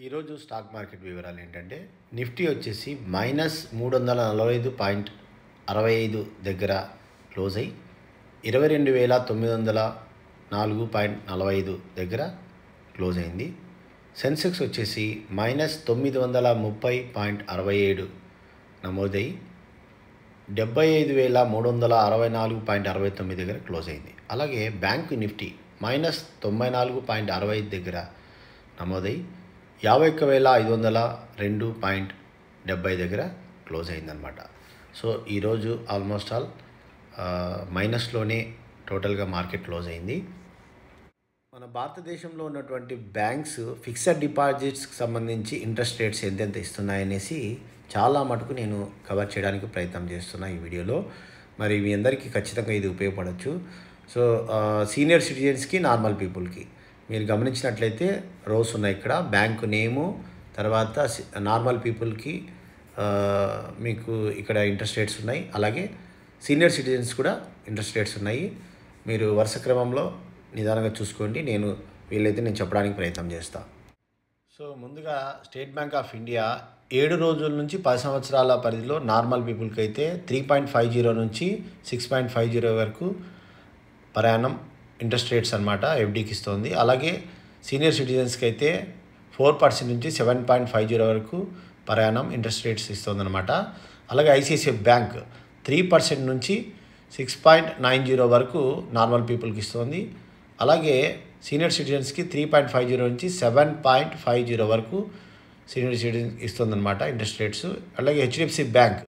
ఈరోజు stock market వివరాలు ఏంటంటే నిఫ్టీ వచ్చేసి -345.65 దగ్గర క్లోజ్ అయ్యి 22,904.45 దగ్గర క్లోజ్ అయింది. సెన్సెక్స్ వచ్చేసి -930.67 నమోదై 75,364.69 దగ్గర క్లోజ్ అయింది. అలాగే బ్యాంక్ నిఫ్టీ -94.65 దగ్గర నమోదై 51,502.70 దగ్గర క్లోజ్ అయిందనమాట. సో ఈరోజు ఆల్మోస్ట్ ఆల్ మైనస్లోనే టోటల్గా మార్కెట్ క్లోజ్ అయింది. మన భారతదేశంలో ఉన్నటువంటి బ్యాంక్స్ ఫిక్స్డ్ డిపాజిట్స్కి సంబంధించి ఇంట్రెస్ట్ రేట్స్ ఎంతెంత ఇస్తున్నాయనేసి చాలా మటుకు నేను కవర్ చేయడానికి ప్రయత్నం చేస్తున్నా ఈ వీడియోలో. మరి మీ అందరికీ ఖచ్చితంగా ఇది ఉపయోగపడవచ్చు. సో సీనియర్ సిటిజన్స్కి, నార్మల్ పీపుల్కి మీరు గమనించినట్లయితే రోస్ ఉన్నాయి ఇక్కడ. బ్యాంకు నేము, తర్వాత నార్మల్ పీపుల్కి మీకు ఇక్కడ ఇంట్రెస్ట్ రేట్స్ ఉన్నాయి. అలాగే సీనియర్ సిటిజన్స్ కూడా ఇంట్రెస్ట్ రేట్స్ ఉన్నాయి. మీరు వరుస క్రమంలో నిదానంగా చూసుకోండి. నేను చెప్పడానికి ప్రయత్నం చేస్తాను. సో ముందుగా స్టేట్ బ్యాంక్ ఆఫ్ ఇండియా 7 రోజుల నుంచి 10 సంవత్సరాల పరిధిలో నార్మల్ పీపుల్కి అయితే 3.50 నుంచి 6.50 వరకు ప్రయాణం ఇంట్రెస్ట్ రేట్స్ అనమాట ఎఫ్డీకి ఇస్తుంది. అలాగే సీనియర్ సిటిజన్స్కి అయితే 4% నుంచి 7.50 వరకు ప్రయాణం ఇంట్రెస్ట్ రేట్స్ ఇస్తుందన్నమాట. అలాగే ఐసిఐసిఐ బ్యాంక్ 3% నుంచి 6.90 వరకు నార్మల్ పీపుల్కి ఇస్తుంది. అలాగే సీనియర్ సిటిజన్స్కి 3.50 నుంచి 7.50 వరకు సీనియర్ సిటిజన్ ఇస్తుందన్నమాట ఇంట్రెస్ట్ రేట్స్. అలాగే హెచ్డిఎఫ్సి బ్యాంక్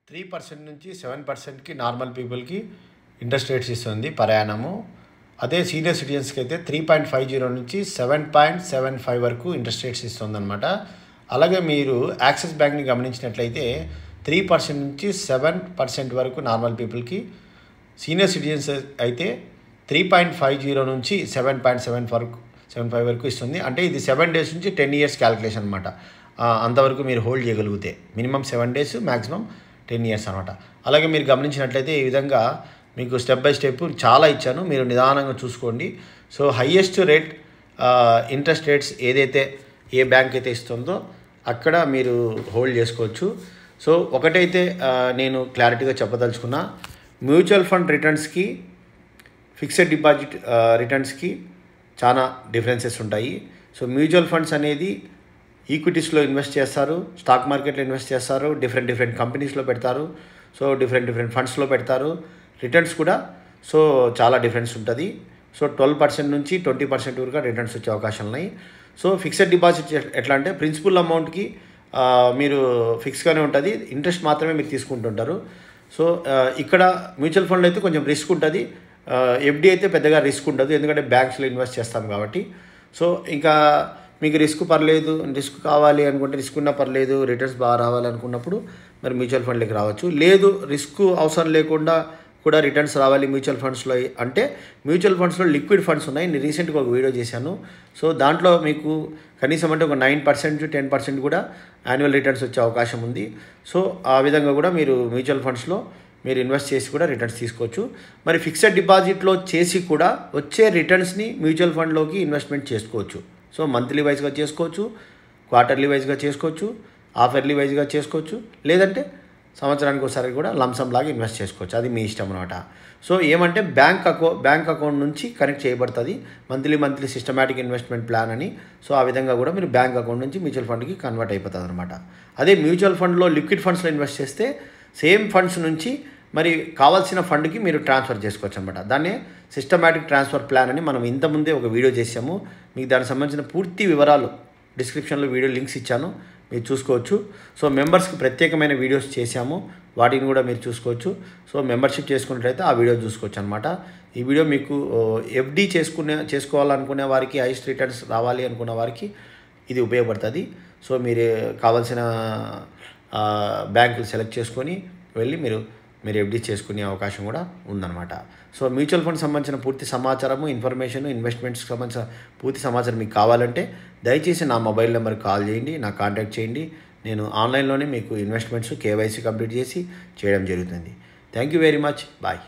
3% నుంచి 7%కి నార్మల్ పీపుల్కి ఇంట్రెస్ట్ రేట్స్ ఇస్తుంది ప్రయాణము. అదే సీనియర్ సిటిజన్స్కి అయితే 3.50 నుంచి 7.75 వరకు ఇంట్రెస్ట్ రేట్స్ ఇస్తుందన్నమాట. అలాగే మీరు యాక్సిస్ బ్యాంక్ని గమనించినట్లయితే 3% నుంచి 7% వరకు నార్మల్ పీపుల్కి, సీనియర్ సిటిజన్స్ అయితే 3.50 నుంచి 7.75 వరకు ఇస్తుంది. అంటే ఇది 7 days నుంచి 10 years క్యాలిక్యులేషన్ అనమాట. అంతవరకు మీరు హోల్డ్ చేయగలిగితే మినిమం 7 days, మ్యాక్సిమం 10 years అనమాట. అలాగే మీరు గమనించినట్లయితే ఈ విధంగా మీకు స్టెప్ బై స్టెప్ చాలా ఇచ్చాను, మీరు నిదానంగా చూసుకోండి. So highest rate interest rates ఏదైతే ఏ బ్యాంక్ అయితే ఇస్తుందో అక్కడ మీరు హోల్డ్ చేసుకోవచ్చు. సో ఒకటైతే నేను క్లారిటీగా చెప్పదలుచుకున్నా, మ్యూచువల్ ఫండ్ రిటర్న్స్కి, ఫిక్స్డ్ డిపాజిట్ రిటర్న్స్కి చాలా డిఫరెన్సెస్ ఉంటాయి. సో మ్యూచువల్ ఫండ్స్ అనేది ఈక్విటీస్లో ఇన్వెస్ట్ చేస్తారు, స్టాక్ మార్కెట్లో ఇన్వెస్ట్ చేస్తారు, డిఫరెంట్ కంపెనీస్లో పెడతారు. సో డిఫరెంట్ ఫండ్స్లో పెడతారు. రిటర్న్స్ కూడా సో చాలా డిఫరెన్స్ ఉంటుంది. సో 12% నుంచి 20% వరకు రిటర్న్స్ వచ్చే అవకాశాలు ఉన్నాయి. సో ఫిక్స్డ్ డిపాజిట్ ఎట్లా అంటే ప్రిన్సిపల్ అమౌంట్కి మీరు ఫిక్స్గానే ఉంటుంది, ఇంట్రెస్ట్ మాత్రమే మీరు తీసుకుంటుంటారు. సో ఇక్కడ మ్యూచువల్ ఫండ్లో అయితే కొంచెం రిస్క్ ఉంటుంది, ఎఫ్డీ అయితే పెద్దగా రిస్క్ ఉండదు, ఎందుకంటే బ్యాంక్స్లో ఇన్వెస్ట్ చేస్తాం కాబట్టి. సో ఇంకా మీకు రిస్క్ పర్లేదు, రిస్క్ కావాలి అనుకుంటే రిస్క్ ఉన్నా పర్లేదు, రిటర్న్స్ బాగా రావాలనుకున్నప్పుడు మరి మ్యూచువల్ ఫండ్లోకి రావచ్చు. లేదు రిస్క్ అవసరం లేకుండా కూడా రిటర్న్స్ రావాలి మ్యూచువల్ ఫండ్స్లో అంటే మ్యూచువల్ ఫండ్స్లో లిక్విడ్ ఫండ్స్ ఉన్నాయి. నేను రీసెంట్గా ఒక వీడియో చేశాను. సో దాంట్లో మీకు కనీసం అంటే ఒక 9% to 10% కూడా యాన్యువల్ రిటర్న్స్ వచ్చే అవకాశం ఉంది. సో ఆ విధంగా కూడా మీరు మ్యూచువల్ ఫండ్స్లో మీరు ఇన్వెస్ట్ చేసి కూడా రిటర్న్స్ తీసుకోవచ్చు. మరి ఫిక్స్డ్ డిపాజిట్లో చేసి కూడా వచ్చే రిటర్న్స్ని మ్యూచువల్ ఫండ్లోకి ఇన్వెస్ట్మెంట్ చేసుకోవచ్చు. సో మంత్లీ వైజ్గా చేసుకోవచ్చు, క్వార్టర్లీ వైజ్గా చేసుకోవచ్చు, హాఫ్ ఇయర్లీ వైజ్గా చేసుకోవచ్చు, లేదంటే సంవత్సరానికి ఒకసారి కూడా లంసమ్ లాగా ఇన్వెస్ట్ చేసుకోవచ్చు. అది మీ ఇష్టం అనమాట. సో ఏమంటే బ్యాంక్ అకౌంట్ నుంచి కనెక్ట్ చేయబడుతుంది మంత్లీ సిస్టమాటిక్ ఇన్వెస్ట్మెంట్ ప్లాన్ అని. సో ఆ విధంగా కూడా మీరు బ్యాంక్ అకౌంట్ నుంచి మ్యూచువల్ ఫండ్కి కన్వర్ట్ అయిపోతుంది అనమాట. అదే మ్యూచువల్ ఫండ్లో లిక్విడ్ ఫండ్స్లో ఇన్వెస్ట్ చేస్తే సేమ్ ఫండ్స్ నుంచి మరి కావాల్సిన ఫండ్కి మీరు ట్రాన్స్ఫర్ చేసుకోవచ్చు అనమాట. దాన్నే సిస్టమాటిక్ ట్రాన్స్ఫర్ ప్లాన్ అని మనం ఇంతకుముందే ఒక వీడియో చేసాము. మీకు దానికి సంబంధించిన పూర్తి వివరాలు డిస్క్రిప్షన్లో వీడియో లింక్స్ ఇచ్చాను, మీరు చూసుకోవచ్చు. సో మెంబర్స్కి ప్రత్యేకమైన వీడియోస్ చేశాము, వాటిని కూడా మీరు చూసుకోవచ్చు. సో మెంబర్షిప్ చేసుకున్నట్లయితే ఆ వీడియో చూసుకోవచ్చు అనమాట. ఈ వీడియో మీకు ఎఫ్డీ చేసుకోవాలనుకునే వారికి, హైయెస్ట్ రిటర్న్స్ రావాలి అనుకున్న వారికి ఇది ఉపయోగపడుతుంది. సో మీరు కావాల్సిన బ్యాంకులు సెలెక్ట్ చేసుకొని వెళ్ళి మీరు ఎఫ్డీ చేసుకునే అవకాశం కూడా ఉందన్నమాట. సో మ్యూచువల్ ఫండ్ సంబంధించిన పూర్తి సమాచారము, ఇన్ఫర్మేషన్, ఇన్వెస్ట్మెంట్స్కి సంబంధించిన పూర్తి సమాచారం మీకు కావాలంటే దయచేసి నా మొబైల్ నెంబర్కి కాల్ చేయండి, నాకు కాంటాక్ట్ చేయండి. నేను ఆన్లైన్లోనే మీకు ఇన్వెస్ట్మెంట్స్, కేవైసీ కంప్లీట్ చేసి చేయడం జరుగుతుంది. Thank you very much. Bye.